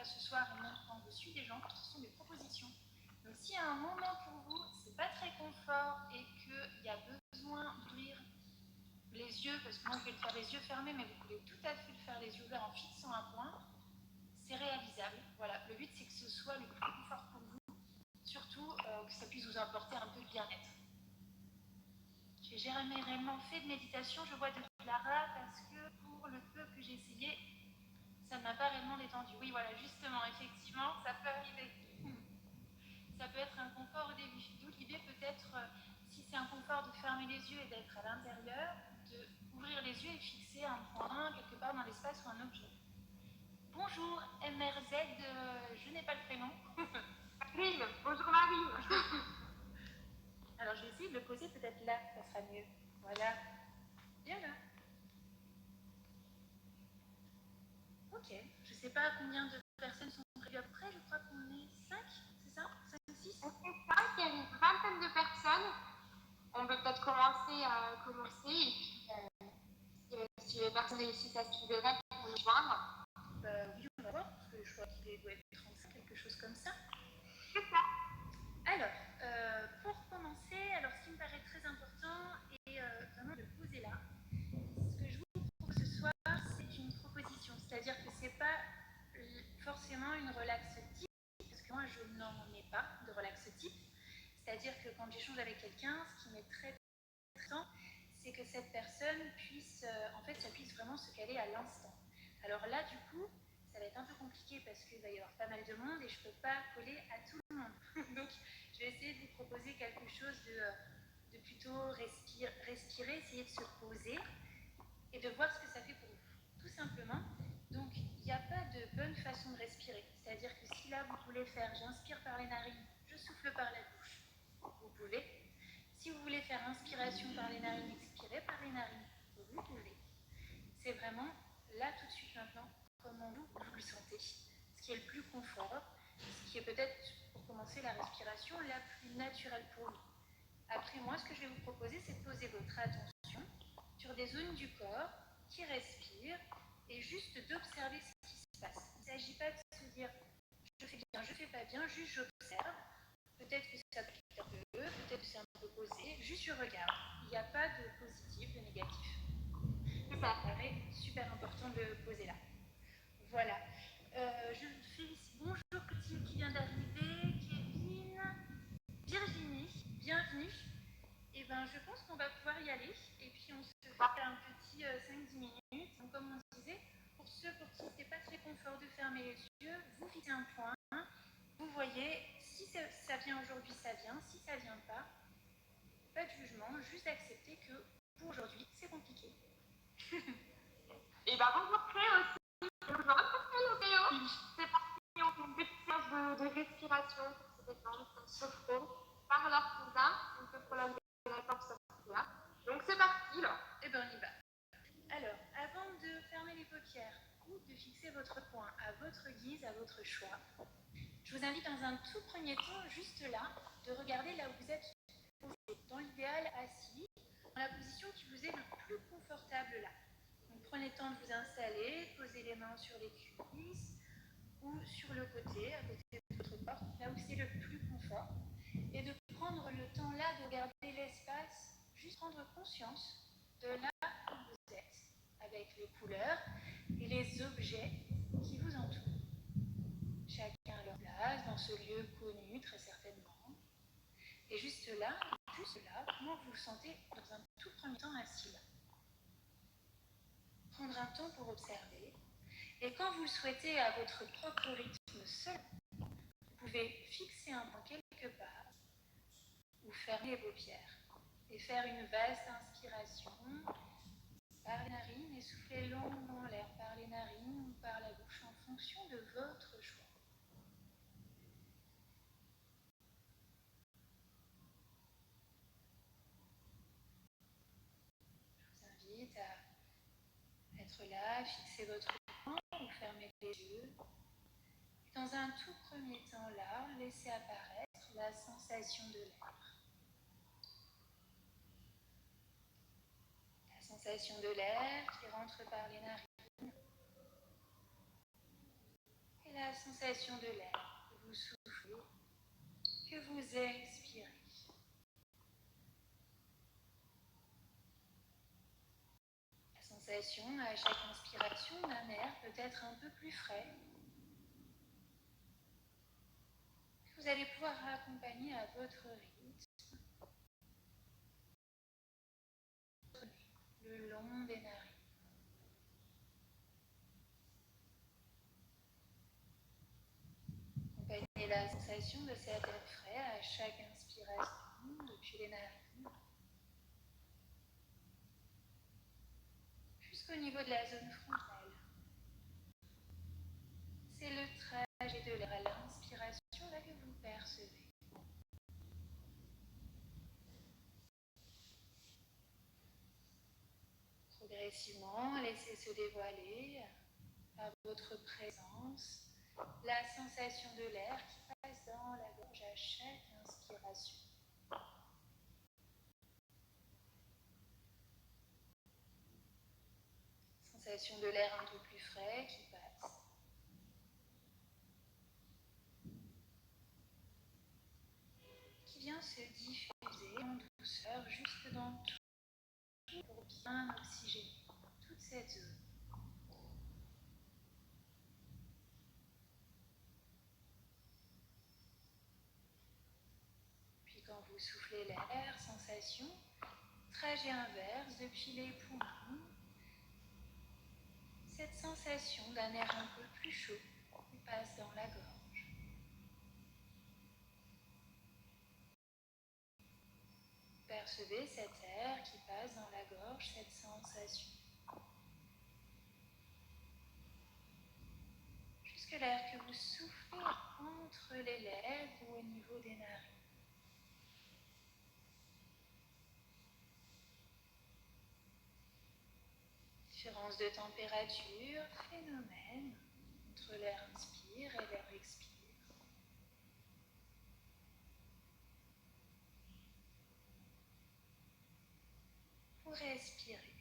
ce soir en montrant dessus des gens, ce sont des propositions. Donc si à un moment pour vous, c'est pas très confort et qu'il y a besoin d'ouvrir les yeux, parce que moi je vais le faire les yeux fermés, mais vous pouvez tout à fait le faire les yeux ouverts en fixant un point, c'est réalisable. Voilà, le but c'est que ce soit le plus confort pour vous, surtout que ça puisse vous apporter un peu de bien-être. J'ai jamais réellement fait de méditation, je vois de Clara, parce que pour le peu que j'ai essayé, ça ne m'a pas réellement détendu. Oui, voilà, justement, effectivement, ça peut arriver. Ça peut être un confort au début. D'où l'idée peut-être, si c'est un confort de fermer les yeux et d'être à l'intérieur, d'ouvrir les yeux et fixer un point quelque part dans l'espace ou un objet. Bonjour MRZ, je n'ai pas le prénom. Marine, bonjour Marine. Alors je vais essayer de le poser peut-être là, ça sera mieux. Voilà. Bien là. Ok, je ne sais pas combien de personnes sont prévues après, je crois qu'on est 5, c'est ça 5 ou 6 On fait 5, il y a une vingtaine de personnes. On peut peut-être commencer et puis si les personnes réussissent à se libérer pour nous joindre. Oui, on va voir, parce que je crois qu'il doit être 35, quelque chose comme ça. C'est ça. Alors, pour commencer, alors ce qui me paraît très important est vraiment de poser là. Ce que je vous propose ce soir, c'est une proposition, c'est-à-dire que ce n'est pas forcément une relaxe type, parce que moi je n'en ai pas de relaxe type. C'est-à-dire que quand j'échange avec quelqu'un, ce qui m'est très important, c'est que cette personne puisse, en fait, ça puisse vraiment se caler à l'instant. Alors là, du coup, ça va être un peu compliqué parce qu'il va y avoir pas mal de monde et je ne peux pas coller à tout le monde. Donc, je vais essayer de vous proposer quelque chose de plutôt respirer, essayer de se poser et de voir ce que ça fait pour vous, tout simplement. Donc, il n'y a pas de bonne façon de respirer. C'est-à-dire que si là, vous voulez faire, j'inspire par les narines, je souffle par la bouche, vous pouvez. Si vous voulez faire inspiration par les narines, expirez par les narines, vous pouvez. C'est vraiment, là, tout de suite, maintenant, comment vous le sentez. Ce qui est le plus confort, ce qui est peut-être, pour commencer, la respiration la plus naturelle pour vous. Après, moi, ce que je vais vous proposer, c'est de poser votre attention sur des zones du corps qui respirent et juste d'observer ce qui se passe. Il ne s'agit pas de se dire je fais bien, je ne fais pas bien, juste j'observe. Peut-être que ça pique un peu, peut-être que c'est un peu posé, juste je regarde. Il n'y a pas de positif, de négatif. Ça me paraît super important de le poser là. Voilà. Je félicite. Bonjour Clotilde qui vient d'arriver, Kevin, Virginie, bienvenue. Et ben, je pense qu'on va pouvoir y aller. Et puis, on se fait un petit 5-10 minutes. Donc, comme on disait, pour ceux pour qui ce n'est pas très confort de fermer les yeux, vous fixez un point. Vous voyez, si ça vient aujourd'hui, ça vient. Si ça ne vient pas, pas de jugement, juste accepter que pour aujourd'hui, c'est compliqué. Et ben, rencontrer aussi. C'est parti, on fait une petite séance de respiration pour se détendre, comme sophro, par leur cousin. On peut prolonger la force là. Donc, c'est parti là. Et bien, on y va. Alors, avant de fermer les paupières ou de fixer votre point à votre guise, à votre choix, je vous invite dans un tout premier temps, juste là, de regarder là où vous êtes posé. Dans l'idéal, assis, dans la position qui vous est le plus confortable là. Donc, prenez le temps de vous installer, posez les mains sur les cuisses ou sur le côté, à côté de votre corps, là où c'est le plus confort. Et de prendre le temps là de regarder l'espace, juste prendre conscience de là où vous êtes, avec les couleurs et les objets qui vous entourent. Chacun à leur place, dans ce lieu connu très certainement. Et juste là, comment vous vous sentez dans un tout premier temps assis là. Prendre un temps pour observer. Et quand vous le souhaitez à votre propre rythme seul, vous pouvez fixer un point quelque part ou fermer les paupières et faire une vaste inspiration par les narines et souffler longuement l'air par les narines ou par la bouche en fonction de votre choix. Je vous invite à être là, fixer votre point ou fermer les yeux. Dans un tout premier temps là, laissez apparaître la sensation de l'air. La sensation de l'air qui rentre par les narines. Et la sensation de l'air que vous soufflez, que vous expirez. La sensation à chaque inspiration d'un air peut-être un peu plus frais, que vous allez pouvoir accompagner à votre rythme le long des narines. Accompagnez la sensation de cet air frais à chaque inspiration depuis les narines jusqu'au niveau de la zone frontale. C'est le trajet de l'air à l'inspiration là que vous percevez. Progressivement, laissez se dévoiler par votre présence la sensation de l'air qui passe dans la gorge à chaque inspiration. Sensation de l'air un peu plus frais qui passe. Qui vient se diffuser en douceur jusque dans tout pour bien oxygéner toute cette zone. Puis quand vous soufflez l'air, sensation, trajet inverse depuis les poumons. Cette sensation d'un air un peu plus chaud qui passe dans la gorge. Percevez cet air qui passe dans la gorge, cette sensation. Jusque l'air que vous soufflez entre les lèvres ou au niveau des narines. Différence de température, phénomène entre l'air inspire et l'air expire. Vous respirez.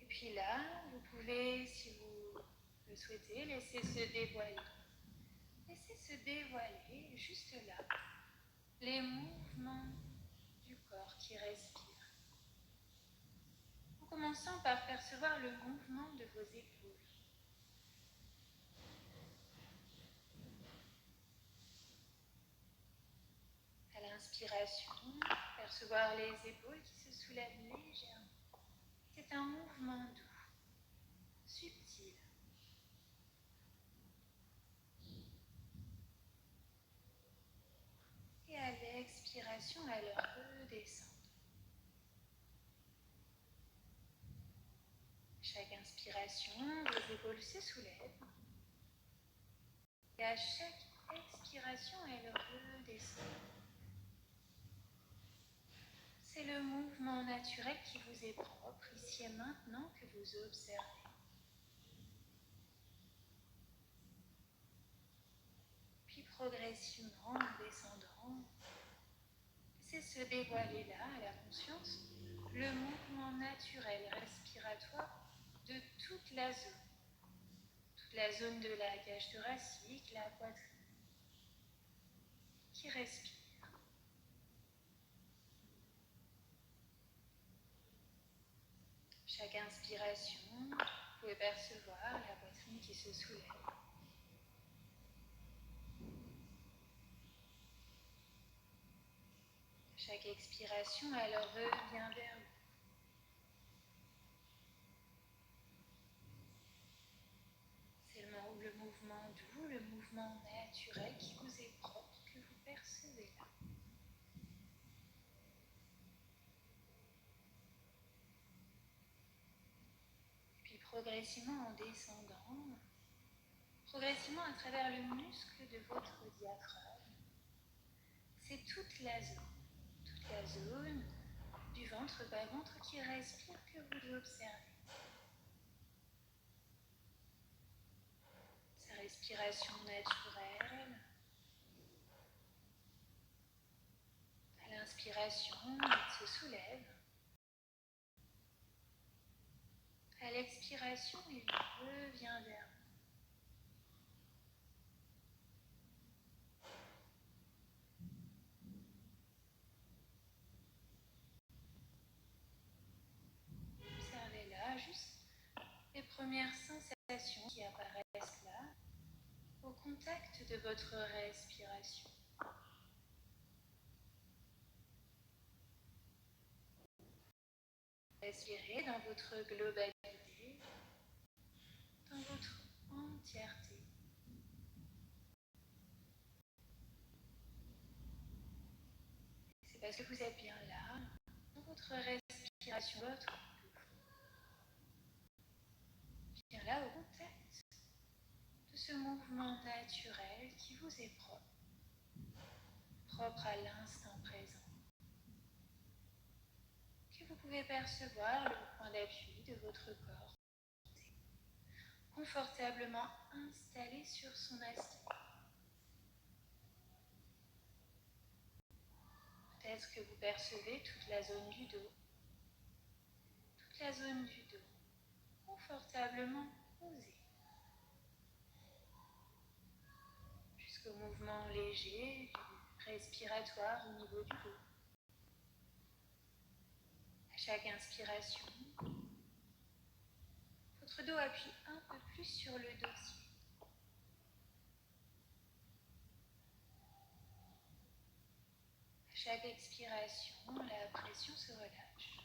Et puis là, vous pouvez, si vous le souhaitez, laisser se dévoiler. Laissez se dévoiler juste là les mouvements du corps qui respire. En commençant par percevoir le mouvement de vos épaules. À l'inspiration, percevoir les épaules qui se soulèvent légèrement. C'est un mouvement doux, subtil. Et à l'expiration, elles redescendent. Chaque inspiration, vos épaules se soulèvent. Et à chaque expiration, elles redescendent. C'est le mouvement naturel qui vous est propre, ici et maintenant, que vous observez. Puis progressivement, en descendant, laissez se dévoiler là, à la conscience, le mouvement naturel respiratoire de toute la zone. Toute la zone de la cage thoracique, la poitrine, qui respire. Chaque inspiration, vous pouvez percevoir la poitrine qui se soulève. Chaque expiration, elle revient vers vous. C'est le mouvement doux, le mouvement naturel qui vous est propre, que vous percevez là. Puis progressivement en descendant, progressivement à travers le muscle de votre diaphragme, c'est toute la zone du ventre, bas-ventre qui respire que vous observez. Sa respiration naturelle. À l'inspiration, il se soulève À l'expiration, il revient vers vous. Observez là juste les premières sensations qui apparaissent là, au contact de votre respiration. Respirez dans votre globalité, dans votre entièreté. C'est parce que vous êtes bien là, dans votre respiration, votre bien là au contact de ce mouvement naturel qui vous est propre à l'instant présent, que vous pouvez percevoir le point d'appui de votre corps, confortablement installé sur son assiette. Peut-être que vous percevez toute la zone du dos, confortablement posée, jusqu'au mouvement léger respiratoire au niveau du dos. À chaque inspiration, votre dos appuie un peu plus sur le dossier. À chaque expiration, la pression se relâche.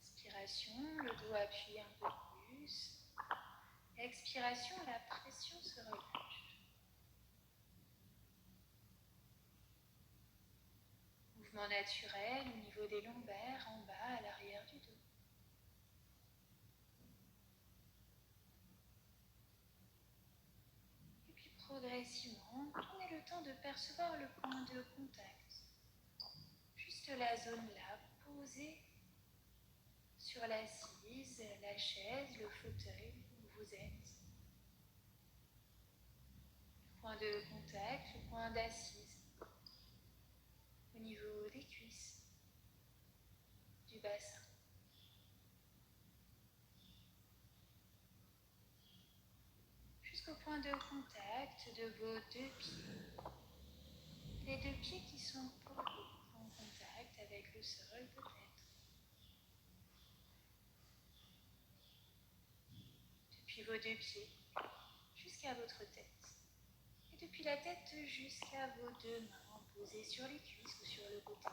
Inspiration, le dos appuie un peu plus. Expiration, la pression se relâche. Mouvement naturel au niveau des lombaires, en bas, à l'arrière du dos. Et puis progressivement, prenez le temps de percevoir le point de contact. Juste la zone là, posée sur l'assise, la chaise, le fauteuil où vous êtes. Le point de contact, le point d'assise, au niveau des cuisses, du bassin. Jusqu'au point de contact de vos deux pieds. Les deux pieds qui sont posés en contact avec le sol peut-être. Depuis vos deux pieds jusqu'à votre tête. Et depuis la tête jusqu'à vos deux mains posées sur les cuisses ou sur le côté.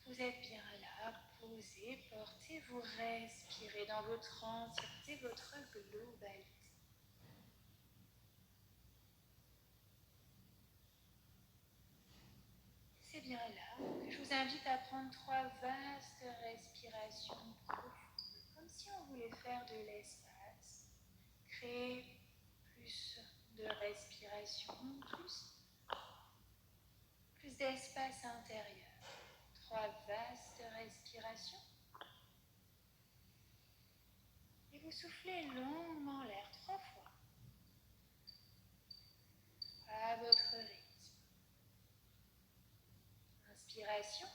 Vous êtes bien là, posé, portez, vous respirez dans votre entièreté, votre globalité. C'est bien là que je vous invite à prendre 3 vastes respirations profondes, comme si on voulait faire de l'espace, créer plus de respiration, plus d'espace intérieur. 3 vastes respirations. Et vous soufflez longuement l'air 3 fois, à votre rythme. Inspiration.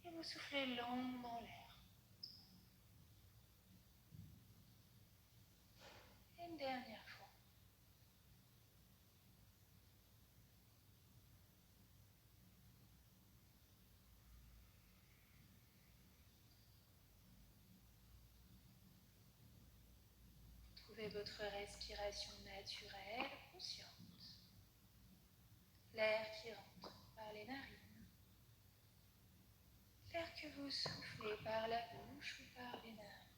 Et vous soufflez longuement l'air. Et une dernière fois. Trouvez votre respiration naturelle, consciente. L'air qui rentre par les narines. L'air que vous soufflez par la bouche ou par les narines.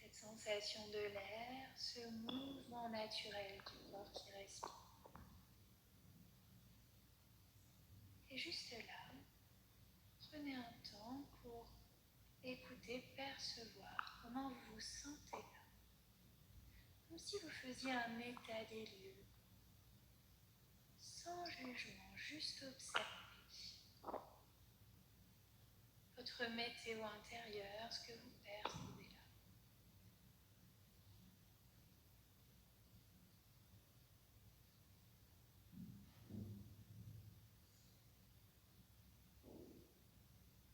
Cette sensation de l'air, ce mouvement naturel du corps qui respire. Et juste là, prenez un temps pour écouter, percevoir comment vous vous sentez là. Comme si vous faisiez un état des lieux, sans jugement, juste observer votre météo intérieure, ce que vous percevez là.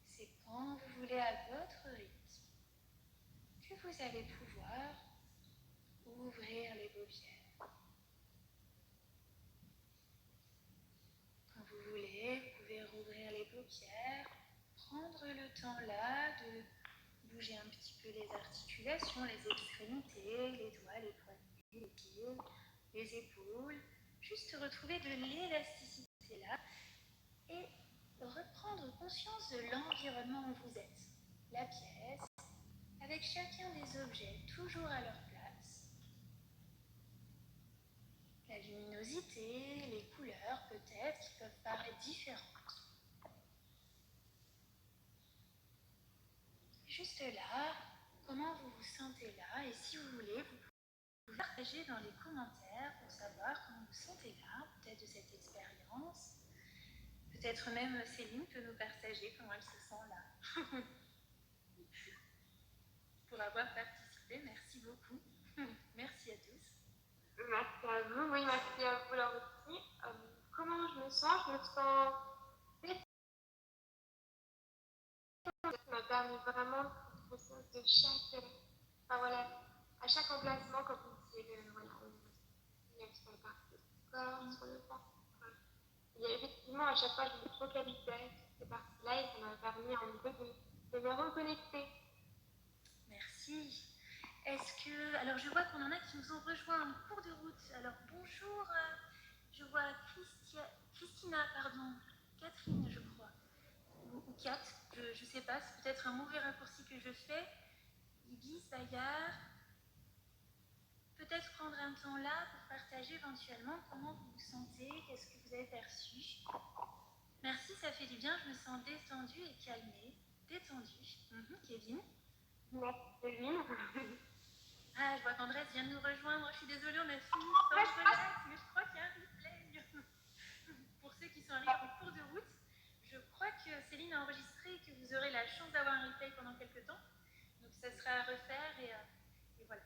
C'est quand vous voulez à votre rythme que vous allez pouvoir ouvrir les paupières. Quand vous voulez, vous pouvez rouvrir les paupières, prendre le temps là de bouger un petit peu les articulations, les extrémités, les doigts, les poignets, les pieds, les épaules. Juste retrouver de l'élasticité là et reprendre conscience de l'environnement où vous êtes. La pièce, avec chacun des objets toujours à leur place. La luminosité, les couleurs peut-être qui peuvent paraître différentes. Juste là, comment vous vous sentez là, et si vous voulez, vous pouvez partager dans les commentaires pour savoir comment vous sentez là, peut-être de cette expérience. Peut-être même Céline peut nous partager comment elle se sent là. Pour avoir participé, merci beaucoup. Merci à tous. Merci à vous, oui, merci à vous là aussi. Comment je me sens? Je me sens détendue. Ça m'a permis vraiment de prendre conscience de chaque, à chaque emplacement, comme vous disiez, il y a sur la partie du corps, sur le ventre. Et effectivement, à chaque fois, je me focalisais sur ces parties-là et ça m'a permis en gros de me reconnecter. Merci. Est-ce que... Alors, je vois qu'on en a qui nous ont rejoints en cours de route. Alors, bonjour. Je vois Christina, Catherine, je crois. Ou Kat, je sais pas. C'est peut-être un mauvais raccourci que je fais. Ibis, Bayard. Peut-être prendre un temps là pour partager éventuellement comment vous vous sentez, qu'est-ce que vous avez perçu. Merci, ça fait du bien. Je me sens détendue et calmée. Détendue. Kevin. Merci, Céline. Ah, je vois qu'Andrés vient de nous rejoindre. Je suis désolée, on a fini sans relax, mais je crois qu'il y a un replay. Pour ceux qui sont arrivés en cours de route, je crois que Céline a enregistré et que vous aurez la chance d'avoir un replay pendant quelques temps. Donc ça sera à refaire et voilà.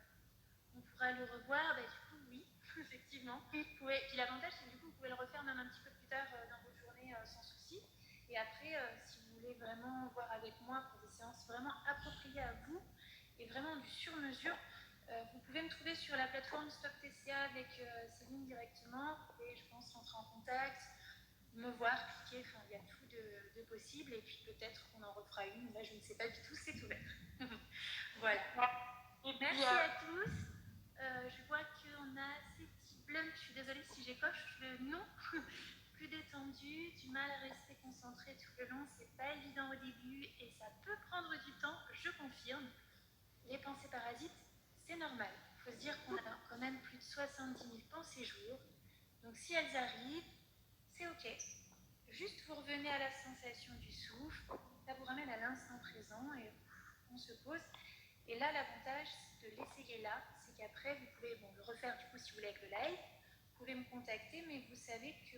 On pourra le revoir, du coup, oui, effectivement. Puis l'avantage, c'est que du coup, vous pouvez le refaire même un petit peu plus tard dans vos journées sans souci. Et après, si vous voulez vraiment voir avec moi pour des séances vraiment appropriées à vous et vraiment du sur-mesure, vous pouvez me trouver sur la plateforme Stop TCA avec Céline directement. Vous pouvez, je pense, rentrer en contact, me voir, cliquer, enfin, il y a tout de possible. Et puis peut-être qu'on en refera une. Là, je ne sais pas du tout, c'est ouvert. Voilà. Merci à tous. Je vois qu'on a ces petits blums. Je suis désolée si j'écoche le nom. Plus détendu, du mal à rester concentré tout le long. C'est pas évident au début et ça peut prendre du temps, je confirme. Les pensées parasites, c'est normal. Il faut se dire qu'on a quand même plus de 70 000 pensées jour. Donc si elles arrivent, c'est ok. Juste vous revenez à la sensation du souffle. Ça vous ramène à l'instant présent et on se pose. Et là, l'avantage de l'essayer là, c'est qu'après, vous pouvez le refaire du coup si vous voulez avec le live. Vous pouvez me contacter, mais vous savez que